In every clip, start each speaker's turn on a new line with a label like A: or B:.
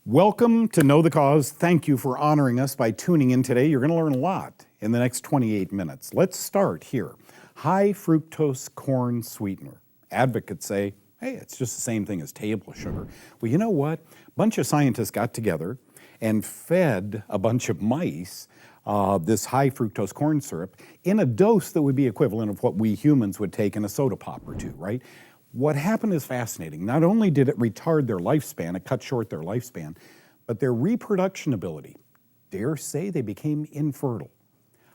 A: Welcome to Know the Cause. Thank you for honoring us by tuning in today. You're going to learn a lot in the next 28 minutes. Let's start here. High fructose corn sweetener. Advocates say, hey, it's just the same thing as table sugar. Well, you know what? A bunch of scientists got together and fed a bunch of mice this high fructose corn syrup in a dose that would be equivalent of what we humans would take in a soda pop or two, right? What happened is fascinating. Not only did it retard their lifespan, it cut short their lifespan, but their reproduction ability, dare say they became infertile.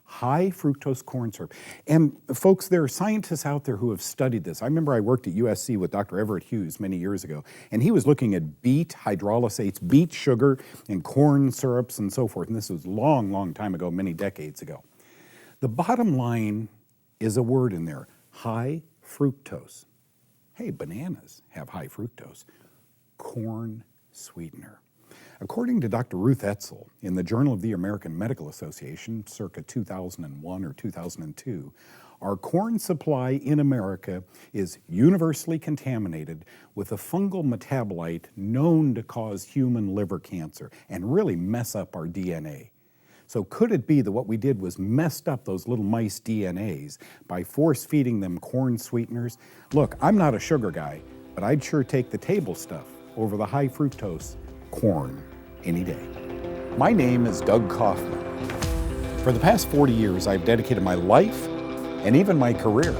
A: High fructose corn syrup. And folks, there are scientists out there who have studied this. I remember I worked at USC with Dr. Everett Hughes many years ago, and he was looking at beet hydrolysates, beet sugar, and corn syrups and so forth. And this was long, long time ago, many decades ago. The bottom line is a word in there, high fructose. Hey, bananas have high fructose. Corn sweetener. According to Dr. Ruth Etzel in the Journal of the American Medical Association, circa 2001 or 2002, our corn supply in America is universally contaminated with a fungal metabolite known to cause human liver cancer and really mess up our DNA. So could it be that what we did was messed up those little mice DNAs by force feeding them corn sweeteners? Look, I'm not a sugar guy, but I'd sure take the table stuff over the high fructose corn any day. My name is Doug Kaufman. For the past 40 years, I've dedicated my life and even my career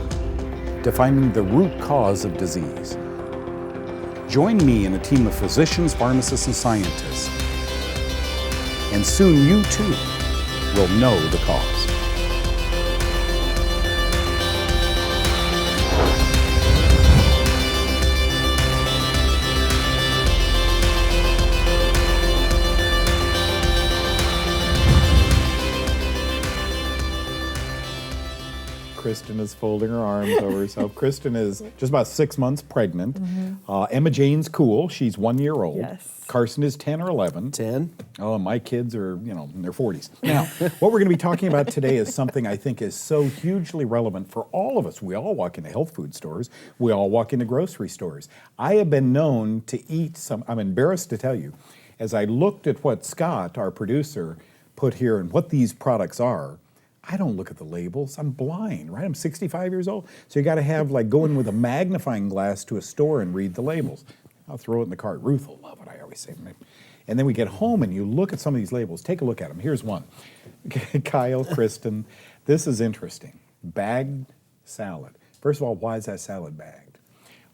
A: to finding the root cause of disease. Join me in a team of physicians, pharmacists, and scientists, and soon you too will know the cause. Kristen is folding her arms over herself. Kristen is just about 6 months pregnant. Emma Jane's cool. She's 1 year old.
B: Yes.
A: Carson is 10 or 11.
C: 10.
A: Oh, my kids are, in their 40s. Now, what we're going to be talking about today is something I think is so hugely relevant for all of us. We all walk into health food stores. We all walk into grocery stores. I have been known to eat some, I'm embarrassed to tell you, as I looked at what Scott, our producer, put here and what these products are, I don't look at the labels. I'm blind, right? I'm 65 years old. So you got to have go in with a magnifying glass to a store and read the labels. I'll throw it in the cart. Ruth will love it, I always say. And then we get home and you look at some of these labels. Take a look at them. Here's one. Kyle, Kristen, this is interesting. Bagged salad. First of all, why is that salad bagged?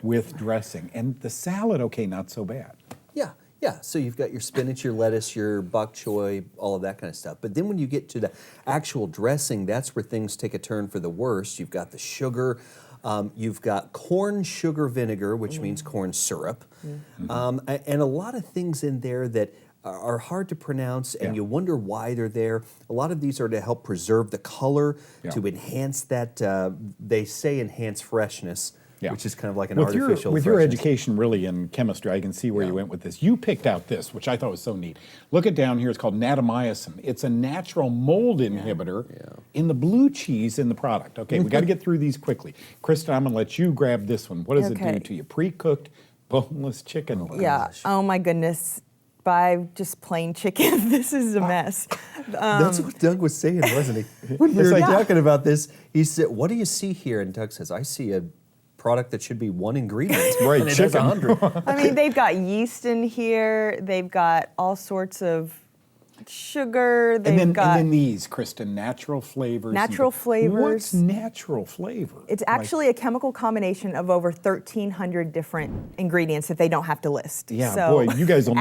A: With dressing. And the salad, okay, not so bad.
C: Yeah, so you've got your spinach, your lettuce, your bok choy, all of that kind of stuff. But then when you get to the actual dressing, that's where things take a turn for the worse. You've got the sugar, you've got corn sugar vinegar, which means corn syrup, and a lot of things in there that are hard to pronounce, and you wonder why they're there. A lot of these are to help preserve the color, to enhance that, they say enhance freshness. Yeah. Which is kind of like an artificial
A: With your education really in chemistry, I can see where you went with this. You picked out this, which I thought was so neat. Look at down here, it's called natamycin. It's a natural mold inhibitor in the blue cheese in the product. Okay, we got to get through these quickly. Kristen, I'm going to let you grab this one. What does it do to you? Pre-cooked boneless chicken.
B: Oh my goodness. Buy just plain chicken. This is a mess.
C: That's what Doug was saying, wasn't he? When we were talking about this, he said, what do you see here? And Doug says, I see a product that should be one ingredient.
A: Right,
C: and it
A: chicken.
C: has 100.
B: I mean, they've got yeast in here. They've got all sorts of sugar.
A: And then these, Kristen, natural flavors.
B: Natural flavors.
A: What's natural flavor?
B: It's actually a chemical combination of over 1,300 different ingredients that they don't have to list.
A: Yeah,
B: so
A: boy, you guys will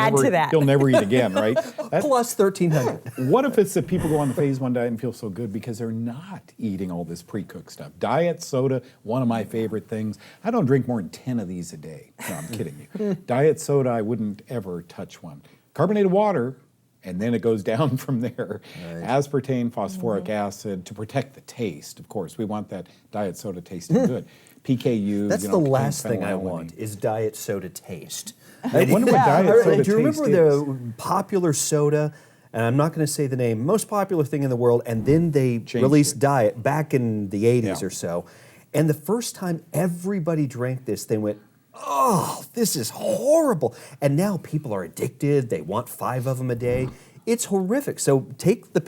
A: you'll never eat again, right?
C: Plus 1,300.
A: What if it's that people go on the phase one diet and feel so good because they're not eating all this pre-cooked stuff? Diet soda, one of my favorite things. I don't drink more than 10 of these a day. No, I'm kidding you. Diet soda, I wouldn't ever touch one. Carbonated water, and then it goes down from there. Right. Aspartame, phosphoric acid, to protect the taste, of course. We want that diet soda tasting good. PKU.
C: That's the last thing I want, is diet soda taste.
A: I wonder what diet soda taste is.
C: Do you remember the popular soda, and I'm not going to say the name, most popular thing in the world, and then they released diet back in the 80s or so. And the first time everybody drank this, they went, oh, this is horrible. And now people are addicted. They want 5 of them a day. It's horrific. So take the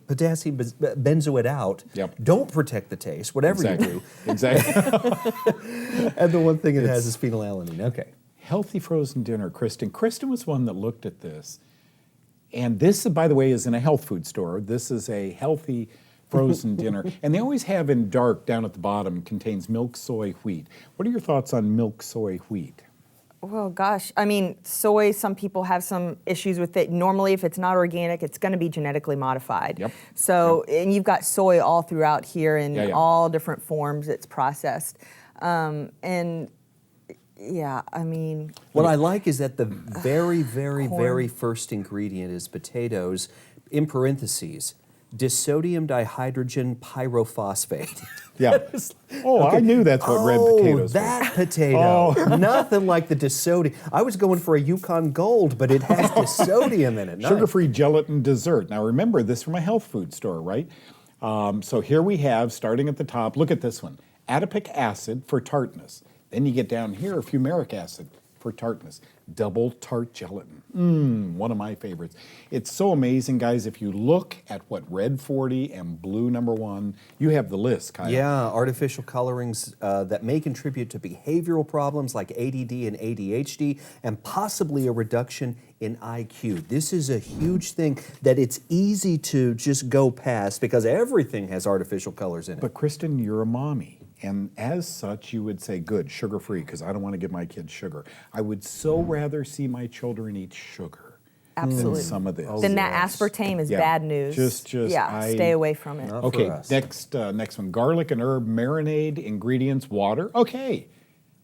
C: potassium benzoate out.
A: Yep.
C: Don't protect the taste, whatever you do.
A: Exactly.
C: And the one thing it has is phenylalanine. Okay.
A: Healthy frozen dinner, Kristen. Kristen was one that looked at this. And this, by the way, is in a health food store. This is a healthy frozen dinner. And they always have in dark down at the bottom, contains milk, soy, wheat. What are your thoughts on milk, soy, wheat?
B: Well, gosh, I mean, soy, some people have some issues with it. Normally, if it's not organic, it's going to be genetically modified.
A: Yep.
B: So, and you've got soy all throughout here in all different forms it's processed. And yeah, I mean.
C: What I like is that the very, very, very first ingredient is potatoes, in parentheses, disodium dihydrogen pyrophosphate.
A: Yeah. Oh, okay. I knew that's what red potatoes were.
C: That potato. Nothing like the disodium. I was going for a Yukon Gold, but it has disodium in it. Nice.
A: Sugar-free gelatin dessert. Now remember, this from a health food store, right? So here we have, starting at the top, look at this one. Adipic acid for tartness. Then you get down here, fumaric acid for tartness. Double tart gelatin. One of my favorites. It's so amazing, guys. If you look at what red 40 and blue number 1, you have the list, Kyle.
C: Yeah, artificial colorings that may contribute to behavioral problems like ADD and ADHD, and possibly a reduction in IQ. This is a huge thing that it's easy to just go past because everything has artificial colors in it.
A: But Kristen, you're a mommy. And as such, you would say, good, sugar-free, because I don't want to give my kids sugar. I would so rather see my children eat sugar
B: Absolutely.
A: than some of this.
B: Then that aspartame is bad news. Stay away from it.
A: Okay, next one. Garlic and herb marinade, ingredients, water. Okay,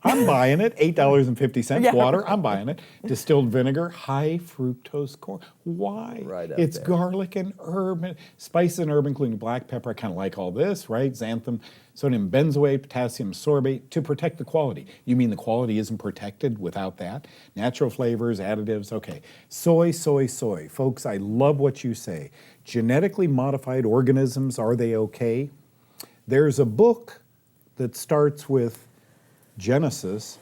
A: I'm buying it. $8.50 water, I'm buying it. Distilled vinegar, high fructose corn. Why?
C: Right up
A: it's
C: there.
A: garlic and herb, spices and herb, including black pepper. I kind of like all this, right? Xanthan, sodium benzoate, potassium sorbate to protect the quality. You mean the quality isn't protected without that? Natural flavors, additives, okay. Soy, soy, soy. Folks, I love what you say. Genetically modified organisms, are they okay? There's a book that starts with Genesis,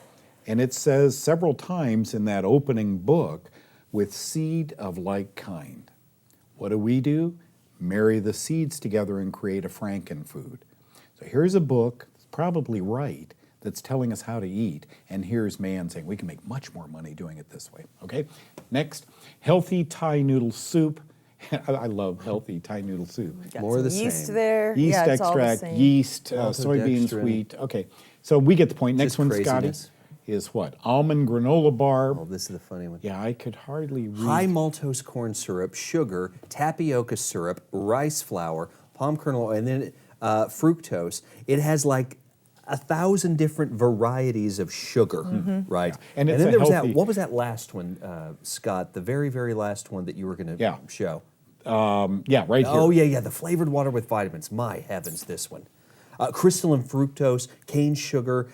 A: and it says several times in that opening book, with seed of like kind. What do? Marry the seeds together and create a frankenfood. So here's a book, it's probably right, that's telling us how to eat, and here's man saying we can make much more money doing it this way, okay? Next, healthy Thai noodle soup. I love healthy Thai noodle soup.
C: More of the
B: yeast
C: same.
B: there.
A: Yeast
B: yeah, it's
A: extract,
B: all the same.
A: yeast, soybeans,
C: Maltodextrin.
A: wheat. Okay, so we get the point. Next
C: Just
A: one,
C: craziness.
A: Scotty, is what? Almond granola bar.
C: Oh, this is the funny one.
A: Yeah, I could hardly read.
C: High maltose corn syrup, sugar, tapioca syrup, rice flour, palm kernel oil, and then fructose. It has like 1,000 different varieties of sugar, right?
A: Yeah. And it's
C: then
A: a
C: there was
A: healthy-
C: that. What was that last one, Scott? The very, very last one that you were going to show.
A: Yeah, right here.
C: Oh yeah, the flavored water with vitamins. My heavens, this one. Crystalline fructose, cane sugar,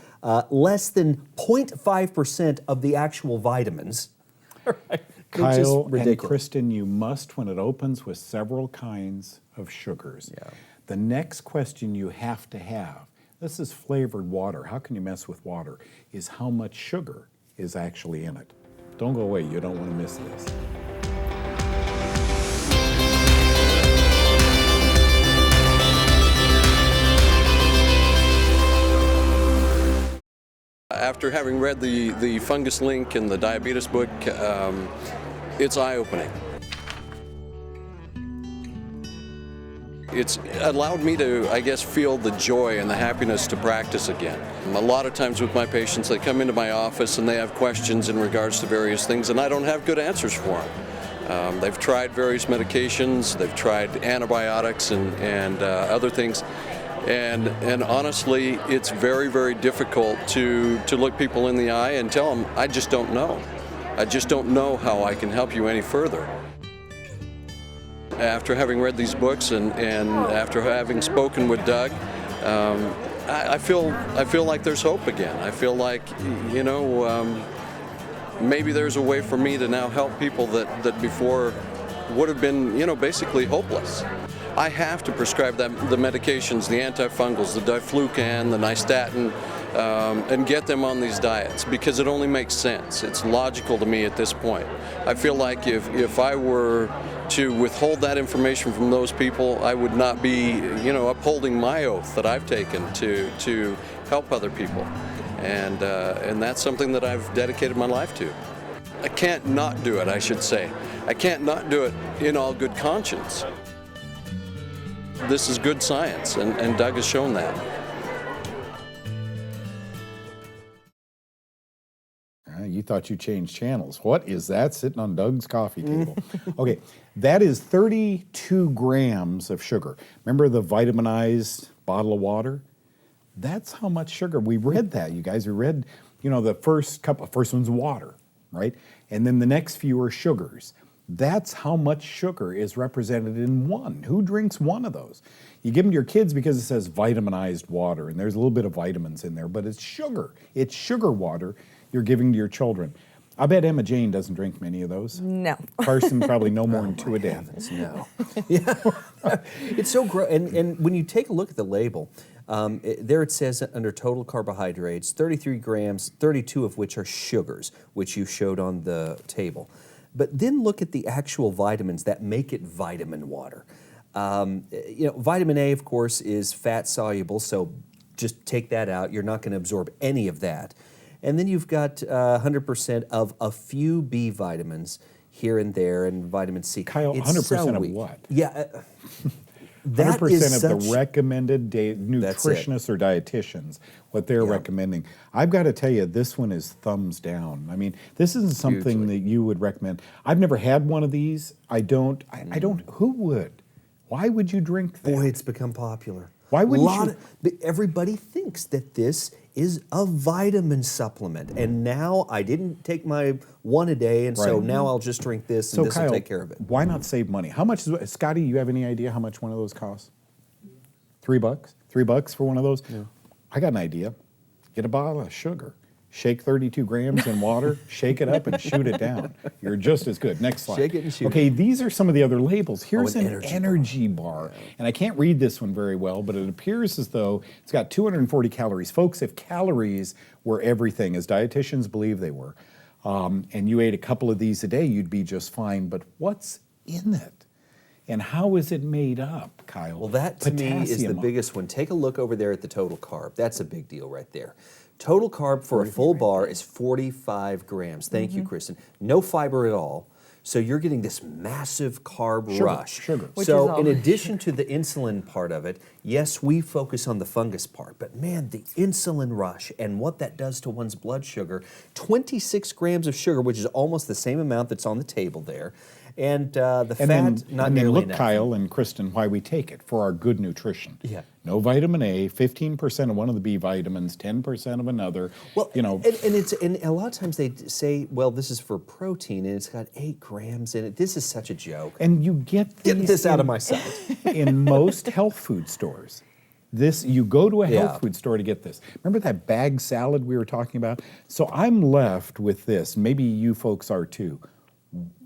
C: less than 0.5% of the actual vitamins. Right.
A: Kyle and Kristen, you must, when it opens, with several kinds of sugars.
C: Yeah.
A: The next question you have to have, this is flavored water. How can you mess with water? Is how much sugar is actually in it. Don't go away. You don't want to miss this.
D: After having read the fungus link in the diabetes book, it's eye-opening. It's allowed me to, I guess, feel the joy and the happiness to practice again. A lot of times with my patients, they come into my office and they have questions in regards to various things, and I don't have good answers for them. They've tried various medications, they've tried antibiotics and other things. And honestly, it's very, very difficult to look people in the eye and tell them, I just don't know. I just don't know how I can help you any further. After having read these books and after having spoken with Doug, I feel like there's hope again. I feel like, you know, maybe there's a way for me to now help people that before would have been, you know, basically hopeless. I have to prescribe the medications, the antifungals, the diflucan, the nystatin, and get them on these diets, because it only makes sense. It's logical to me at this point. I feel like if I were to withhold that information from those people, I would not be, upholding my oath that I've taken to help other people, and that's something that I've dedicated my life to. I can't not do it, I should say. I can't not do it in all good conscience. This is good science, and Doug has shown that.
A: You thought you changed channels. What is that sitting on Doug's coffee table? Okay, that is 32 grams of sugar. Remember the vitaminized bottle of water? That's how much sugar. We read that, you guys. We read, the first one's water, right? And then the next few are sugars. That's how much sugar is represented in one. Who drinks one of those? You give them to your kids because it says vitaminized water, and there's a little bit of vitamins in there, but it's sugar. It's sugar water you're giving to your children. I bet Emma Jane doesn't drink many of those.
B: No.
A: Carson probably no more than 2 a day.
C: No. Yeah. It's so gross. And when you take a look at the label, there it says under total carbohydrates, 33 grams, 32 of which are sugars, which you showed on the table. But then look at the actual vitamins that make it vitamin water. Vitamin A, of course, is fat soluble, so just take that out. You're not going to absorb any of that. And then you've got 100% of a few B vitamins here and there, and vitamin C.
A: Kyle,
C: It's
A: 100%
C: so
A: of
C: weak.
A: what?
C: Yeah.
A: 100% of the recommended nutritionists
C: it.
A: or dietitians, what they're recommending. I've got to tell you, this one is thumbs down. I mean, this isn't something that you would recommend. I've never had one of these. I don't, who would? Why would you drink that?
C: Boy, it's become popular.
A: Why wouldn't you?
C: Everybody thinks that this is a vitamin supplement, and now I didn't take my one a day, and so now I'll just drink this, and this will take care of it.
A: Why not save money? How much is, Scotty, you have any idea how much one of those costs? $3? $3 for one of those? Yeah. I got an idea. Get a bottle of sugar. Shake 32 grams in water, shake it up, and shoot it down. You're just as good. Next slide.
C: Shake it and shoot
A: Okay,
C: it.
A: these are some of the other labels. Here's
C: an
A: an energy bar. Yeah. And I can't read this one very well, but it appears as though it's got 240 calories. Folks, if calories were everything, as dietitians believe they were, and you ate a couple of these a day, you'd be just fine. But what's in it? And how is it made up, Kyle?
C: Well, that to me is the biggest one. Take a look over there at the total carb. That's a big deal right there. Total carb for a full bar is 45 grams. Thank you, Kristen. No fiber at all. So you're getting this massive carb rush.
A: Sugar.
C: So in addition to the insulin part of it, yes, we focus on the fungus part, but man, the insulin rush and what that does to one's blood sugar, 26 grams of sugar, which is almost the same amount that's on the table there. And the fat, not nearly
A: look,
C: enough.
A: Kyle and Kristen, why we take it, for our good nutrition.
C: Yeah.
A: No vitamin A, 15% of one of the B vitamins, 10% of another.
C: Well, and a lot of times they say, well, this is for protein, and it's got 8 grams in it. This is such a joke.
A: And you get
C: this out of my sight.
A: In most health food stores. You go to a health food store to get this. Remember that bag salad we were talking about? So I'm left with this. Maybe you folks are too.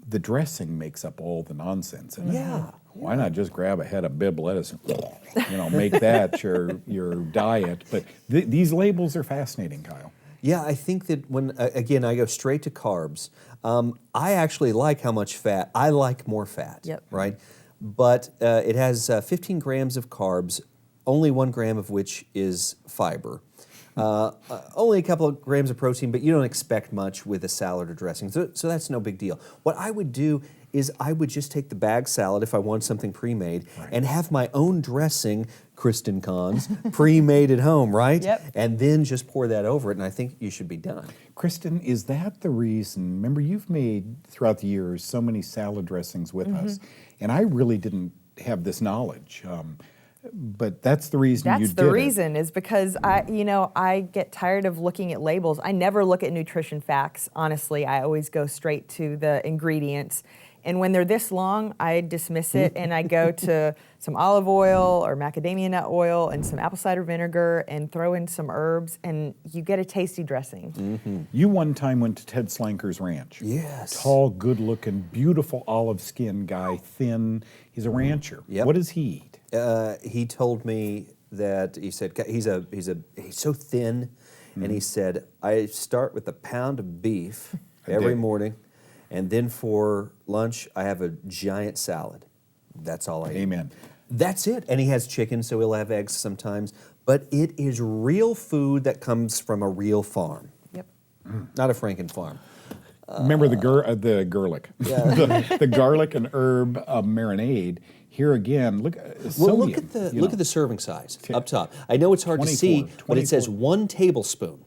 A: The dressing makes up all the nonsense in it.
C: Yeah.
A: Why not just grab a head of Bibb lettuce and make that your diet? But these labels are fascinating, Kyle.
C: Yeah, I think that when, again, I go straight to carbs, I actually like how much fat. I like more fat, right? But it has 15 grams of carbs, only 1 gram of which is fiber. Only a couple of grams of protein, but you don't expect much with a salad or dressing, so that's no big deal. What I would do is I would just take the bag salad if I want something pre-made and have my own dressing, Kristen Cons, pre-made at home, right?
B: Yep.
C: And then just pour that over it, and I think you should be done.
A: Kristen, is that the reason? Remember, you've made, throughout the years, so many salad dressings with us, and I really didn't have this knowledge. But that's the reason you did it.
B: That's the reason, is because I get tired of looking at labels. I never look at nutrition facts, honestly. I always go straight to the ingredients. And when they're this long, I dismiss it and I go to some olive oil or macadamia nut oil and some apple cider vinegar and throw in some herbs, and you get a tasty dressing.
A: Mm-hmm. You one time went to Ted Slanker's ranch.
C: Yes.
A: Tall, good-looking, beautiful olive skin guy, thin. He's a rancher.
C: Yep.
A: What does he eat?
C: He told me that he said he's so thin, and he said, I start with a pound of beef every morning, and then for lunch, I have a giant salad. That's all I eat.
A: Amen.
C: That's it. And he has chicken, so he'll have eggs sometimes. But it is real food that comes from a real farm.
B: Yep.
C: Not a Franken farm.
A: Remember the garlic, the garlic and herb marinade. Here again, look.
C: Well, look at the serving size up top. I know it's hard to see, but it says 1 tablespoon.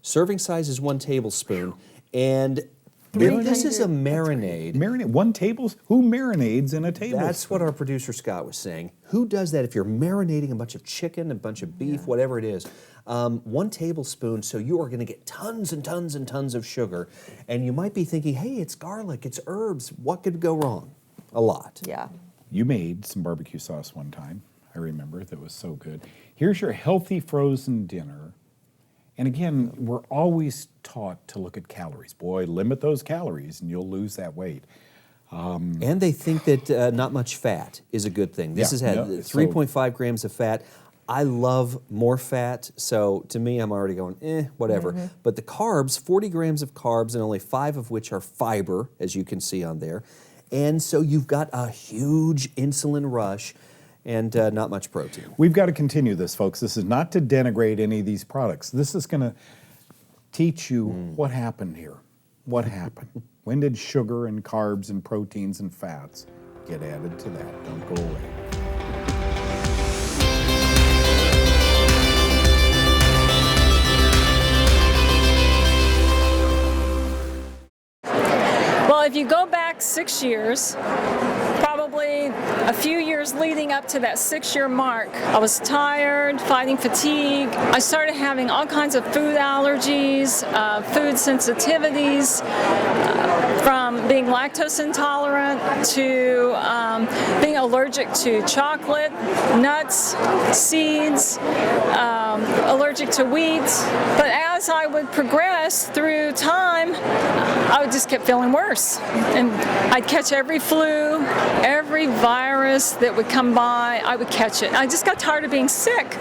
C: Serving size is 1 tablespoon, and this is a marinade.
A: Marinade 1 tablespoon. Who marinades in a tablespoon?
C: That's what our producer Scott was saying. Who does that if you're marinating a bunch of chicken, a bunch of beef, whatever it is? 1 tablespoon, so you are going to get tons and tons and tons of sugar. And you might be thinking, hey, it's garlic, it's herbs. What could go wrong? A lot.
B: Yeah.
A: You made some barbecue sauce one time, I remember, that was so good. Here's your healthy frozen dinner. And again, we're always taught to look at calories. Boy, limit those calories and you'll lose that weight.
C: And they think that not much fat is a good thing. This has had 3.5 grams of fat. I love more fat, so to me, I'm already going, whatever. But the carbs, 40 grams of carbs, and only 5 of which are fiber, as you can see on there. And so you've got a huge insulin rush and not much protein.
A: We've got to continue this, folks. This is not to denigrate any of these products. This is going to teach you what happened here. What happened? When did sugar and carbs and proteins and fats get added to that? Don't go away.
E: Well, if you go back 6 years, probably a few years leading up to that 6-year mark, I was tired, fighting fatigue. I started having all kinds of food allergies, food sensitivities, from being lactose intolerant to being allergic to chocolate, nuts, seeds, allergic to wheat. But as I would progress through time, I would just kept feeling worse. And I'd catch every flu, every virus that would come by, I would catch it. I just got tired of being sick.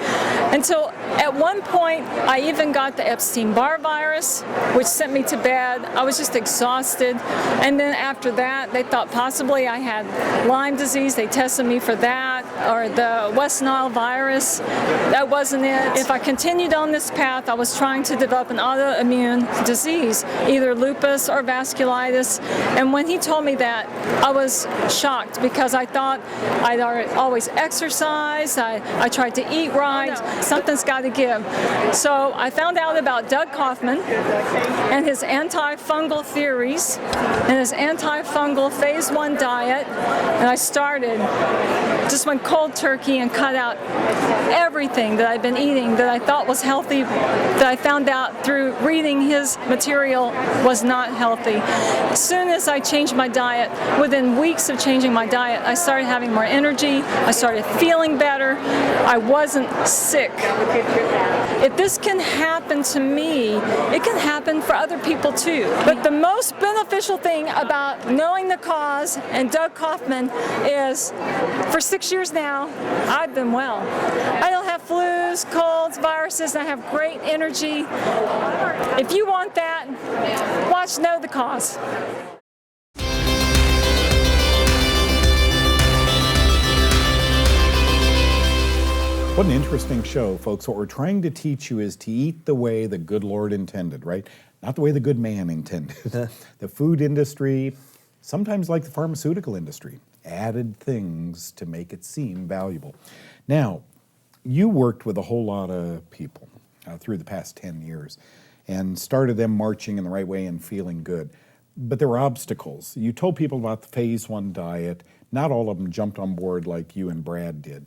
E: Until at one point, I even got the Epstein-Barr virus, which sent me to bed. I was just exhausted. And then after that, they thought possibly I had Lyme disease. They tested me for that, or the West Nile virus. That wasn't it. If I continued on this path, I was trying to develop an autoimmune disease, either lupus or vasculitis. And when he told me that, I was shocked because I thought I'd always exercise, I tried to eat right, something's got to give. So I found out about Doug Kaufman and his antifungal theories and his antifungal phase 1 diet, and I started, just went cold turkey and cut out everything that I'd been eating that I thought was healthy, that I found out through reading his material was not healthy. As soon as I changed my diet, within weeks of changing my diet, I started having more energy, I started feeling better, I wasn't sick. If this can happen to me, it can happen for other people too. But the most beneficial thing about knowing the cause and Doug Kaufman is, for 6 years now, I've been well. I don't have flus, colds, viruses, and I have great energy. If you want that, watch Know the Cause.
A: What an interesting show, folks. What we're trying to teach you is to eat the way the good Lord intended, right? Not the way the good man intended. The food industry, sometimes like the pharmaceutical industry, added things to make it seem valuable. Now, you worked with a whole lot of people through the past 10 years and started them marching in the right way and feeling good. But there were obstacles. You told people about the phase 1 diet. Not all of them jumped on board like you and Brad did.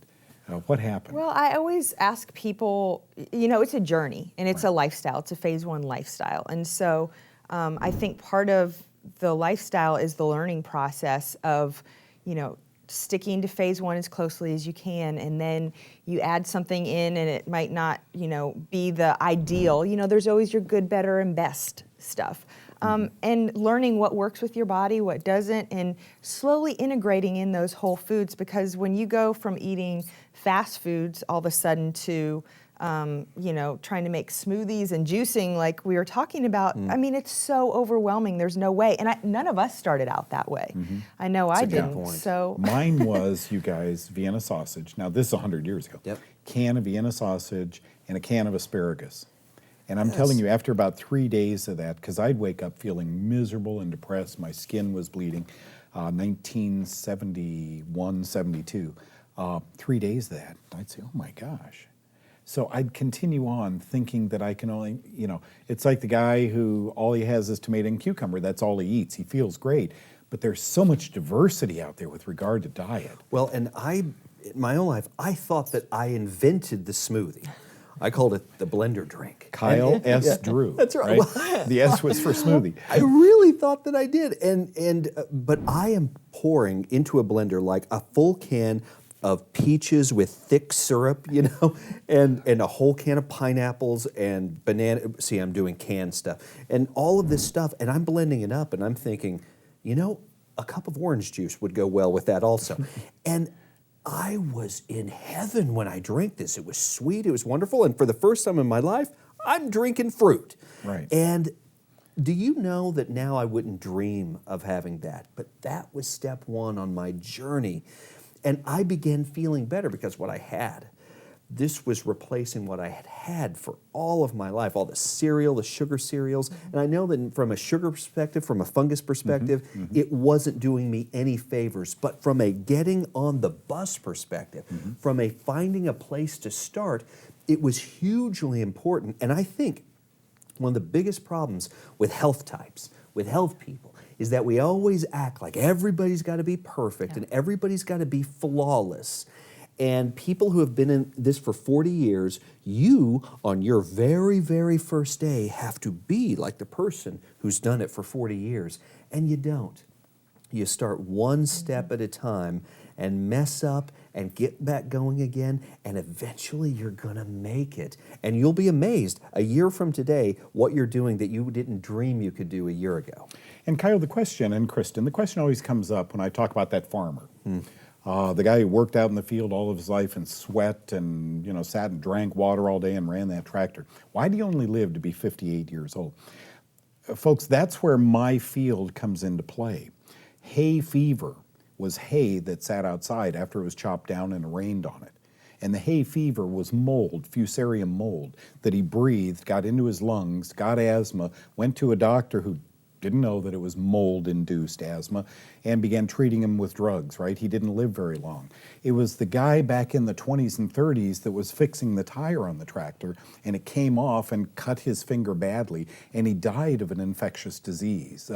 A: What happened?
B: Well, I always ask people, you know, it's a journey and it's a lifestyle. It's a phase 1 lifestyle. And so I think part of the lifestyle is the learning process of, you know, sticking to phase 1 as closely as you can, and then you add something in and it might not, you know, be the ideal. You know, there's always your good, better, and best stuff. And learning what works with your body, what doesn't, and slowly integrating in those whole foods, because when you go from eating fast foods all of a sudden to trying to make smoothies and juicing like we were talking about. I mean, it's so overwhelming. There's no way. And none of us started out that way. I know I
C: a good
B: didn't.
C: point.
B: So
A: Mine was, you guys, Vienna sausage. Now, this is 100 years ago.
C: Yep.
A: Can of Vienna sausage and a can of asparagus. And I'm telling you, after about 3 days of that, because I'd wake up feeling miserable and depressed, my skin was bleeding, 1971, 72, 3 days of that, I'd say, oh my gosh. So I'd continue on thinking that I can only, it's like the guy who all he has is tomato and cucumber. That's all he eats. He feels great. But there's so much diversity out there with regard to diet.
C: Well, and in my own life, I thought that I invented the smoothie. I called it the blender drink.
A: Kyle S. Drew.
C: That's right.
A: The S was for smoothie.
C: I really thought that I did, but I am pouring into a blender like a full can of peaches with thick syrup, and a whole can of pineapples and banana. See, I'm doing canned stuff and all of this stuff, and I'm blending it up, and I'm thinking, a cup of orange juice would go well with that also, and I was in heaven when I drank this. It was sweet, it was wonderful, and for the first time in my life, I'm drinking fruit.
A: Right.
C: And do you know that now I wouldn't dream of having that? But that was step one on my journey. And I began feeling better because what I had, this was replacing what I had had for all of my life, all the cereal, the sugar cereals. And I know that from a sugar perspective, from a fungus perspective, it wasn't doing me any favors. But from a getting on the bus perspective, from a finding a place to start, it was hugely important. And I think one of the biggest problems with health types, with health people, is that we always act like everybody's got to be perfect and everybody's got to be flawless. And people who have been in this for 40 years, you, on your very, very first day, have to be like the person who's done it for 40 years. And you don't. You start one step at a time and mess up and get back going again, and eventually you're going to make it. And you'll be amazed a year from today what you're doing that you didn't dream you could do a year ago.
A: And Kyle, the question, and Kristen, the question always comes up when I talk about that farmer. The guy who worked out in the field all of his life and sweat and, sat and drank water all day and ran that tractor. Why do you only live to be 58 years old? Folks, that's where my field comes into play. Hay fever was hay that sat outside after it was chopped down and it rained on it. And the hay fever was mold, fusarium mold, that he breathed, got into his lungs, got asthma, went to a doctor who didn't know that it was mold-induced asthma, and began treating him with drugs, right? He didn't live very long. It was the guy back in the 20s and 30s that was fixing the tire on the tractor, and it came off and cut his finger badly, and he died of an infectious disease.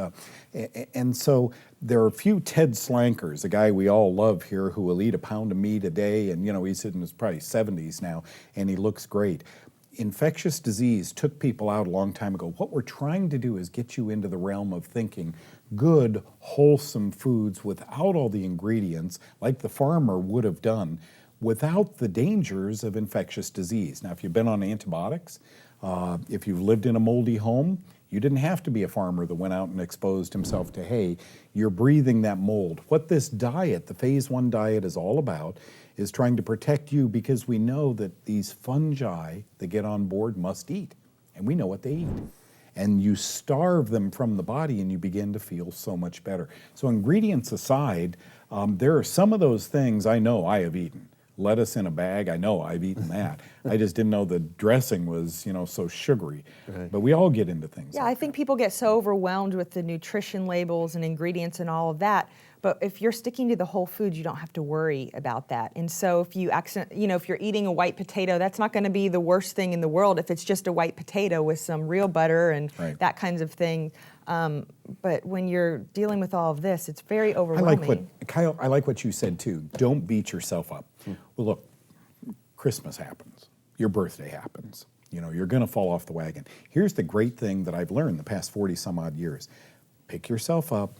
A: And so there are a few Ted Slankers, a guy we all love here who will eat a pound of meat a day, and he's in his probably 70s now, and he looks great. Infectious disease took people out a long time ago. What we're trying to do is get you into the realm of thinking good, wholesome foods without all the ingredients, like the farmer would have done, without the dangers of infectious disease. Now, if you've been on antibiotics, if you've lived in a moldy home, you didn't have to be a farmer that went out and exposed himself to hay. You're breathing that mold. What this diet, the phase 1 diet, is all about is trying to protect you, because we know that these fungi that get on board must eat, and we know what they eat. And you starve them from the body and you begin to feel so much better. So ingredients aside, there are some of those things I know I have eaten. Lettuce in a bag, I know I've eaten that. I just didn't know the dressing was, so sugary. Right. But we all get into things.
B: Yeah,
A: like
B: I think people get so overwhelmed with the nutrition labels and ingredients and all of that. But if you're sticking to the whole foods, you don't have to worry about that. And so if you if you're eating a white potato, that's not going to be the worst thing in the world if it's just a white potato with some real butter and that kinds of thing. But when you're dealing with all of this, it's very overwhelming.
A: Kyle, I like what you said too. Don't beat yourself up. Well, look, Christmas happens. Your birthday happens. You're going to fall off the wagon. Here's the great thing that I've learned the past 40 some odd years. Pick yourself up,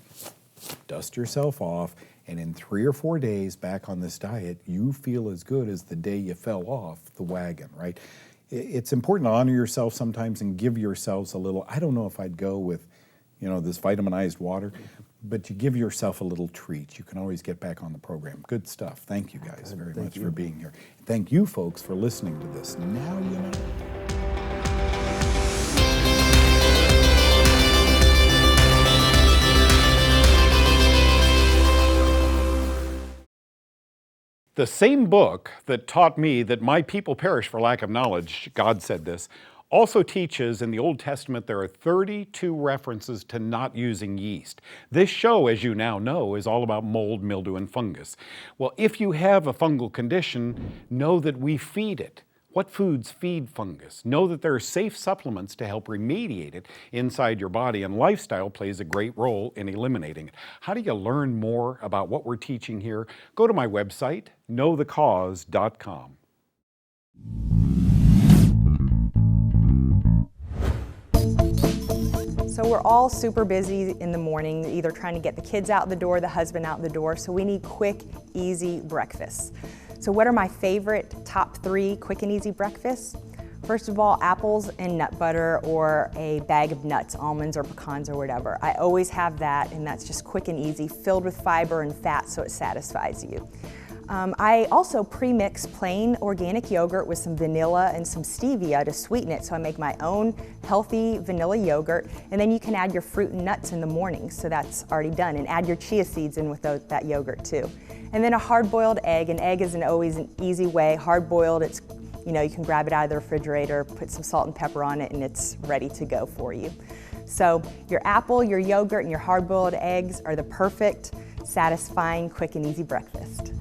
A: dust yourself off, and in 3 or 4 days back on this diet, you feel as good as the day you fell off the wagon, right? It's important to honor yourself sometimes and give yourselves a little. I don't know if I'd go with, this vitaminized water, but you give yourself a little treat. You can always get back on the program. Good stuff. Thank you guys very much for being here. Thank you folks for listening to this. Now you know. The same book that taught me that my people perish for lack of knowledge, God said this, also teaches in the Old Testament there are 32 references to not using yeast. This show, as you now know, is all about mold, mildew, and fungus. Well, if you have a fungal condition, know that we feed it. What foods feed fungus? Know that there are safe supplements to help remediate it inside your body, and lifestyle plays a great role in eliminating it. How do you learn more about what we're teaching here? Go to my website, knowthecause.com.
B: So we're all super busy in the morning, either trying to get the kids out the door, the husband out the door, so we need quick, easy breakfasts. So what are my favorite top 3 quick and easy breakfasts? First of all, apples and nut butter, or a bag of nuts, almonds or pecans or whatever. I always have that, and that's just quick and easy, filled with fiber and fat, so it satisfies you. I also pre-mix plain organic yogurt with some vanilla and some stevia to sweeten it, so I make my own healthy vanilla yogurt, and then you can add your fruit and nuts in the morning, so that's already done, and add your chia seeds in with that yogurt too. And then a hard-boiled egg. An egg is always an easy way. Hard-boiled, it's, you know, you can grab it out of the refrigerator, put some salt and pepper on it, and it's ready to go for you. So your apple, your yogurt, and your hard-boiled eggs are the perfect, satisfying, quick and easy breakfast.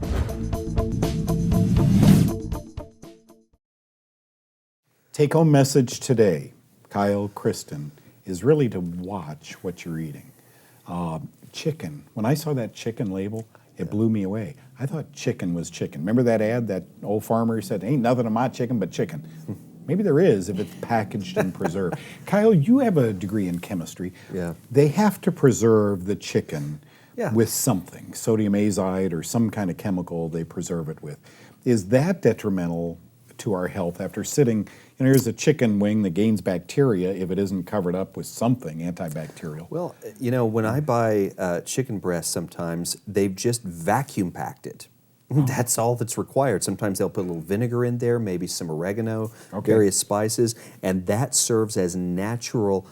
A: Take-home message today, Kyle, Kristen, is really to watch what you're eating. Chicken. When I saw that chicken label, it blew me away. I thought chicken was chicken. Remember that ad, that old farmer said, ain't nothing on my chicken but chicken. Maybe there is if it's packaged and preserved. Kyle, you have a degree in chemistry.
C: Yeah.
A: They have to preserve the chicken
C: Yeah.
A: with something, sodium azide or some kind of chemical they preserve it with. Is that detrimental to our health after sitting, you know, here's a chicken wing that gains bacteria if it isn't covered up with something antibacterial?
C: Well, you know, when I buy chicken breast sometimes, they've just vacuum packed it. That's all that's required. Sometimes they'll put a little vinegar in there, maybe some oregano, various spices, and that serves as natural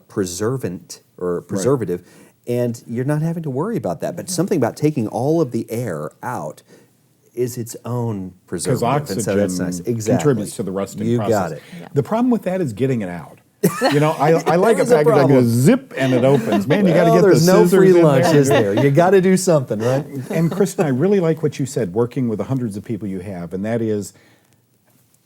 C: preservative. Right. And you're not having to worry about that. But something about taking all of the air out is its own preservative.
A: Because oxygen
C: and so that's nice. Exactly.
A: contributes to the rusting
C: you
A: process.
C: Got it.
B: Yeah.
A: The problem with that is getting it out. You know, I like a
C: That is a
A: package, I go
C: problem.
A: zip and it opens. Man, you got to
C: Well,
A: get the
C: there's no
A: scissors
C: free
A: in
C: lunch,
A: there.
C: is there? You got to do something, right?
A: And Kristen, I really like what you said, working with the hundreds of people you have, and that is,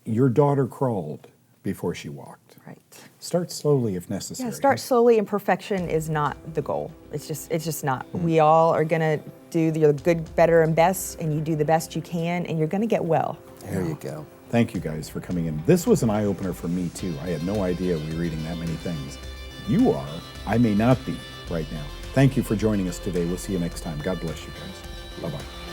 A: your daughter crawled before she walked.
B: Right.
A: Start slowly if necessary.
B: Yeah, start slowly, and perfection is not the goal. It's just not. We all are gonna do the good, better, and best, and you do the best you can, and you're gonna get well.
C: There you go.
A: Thank you guys for coming in. This was an eye-opener for me too. I had no idea we were eating that many things. You are, I may not be right now. Thank you for joining us today. We'll see you next time. God bless you guys. Bye-bye.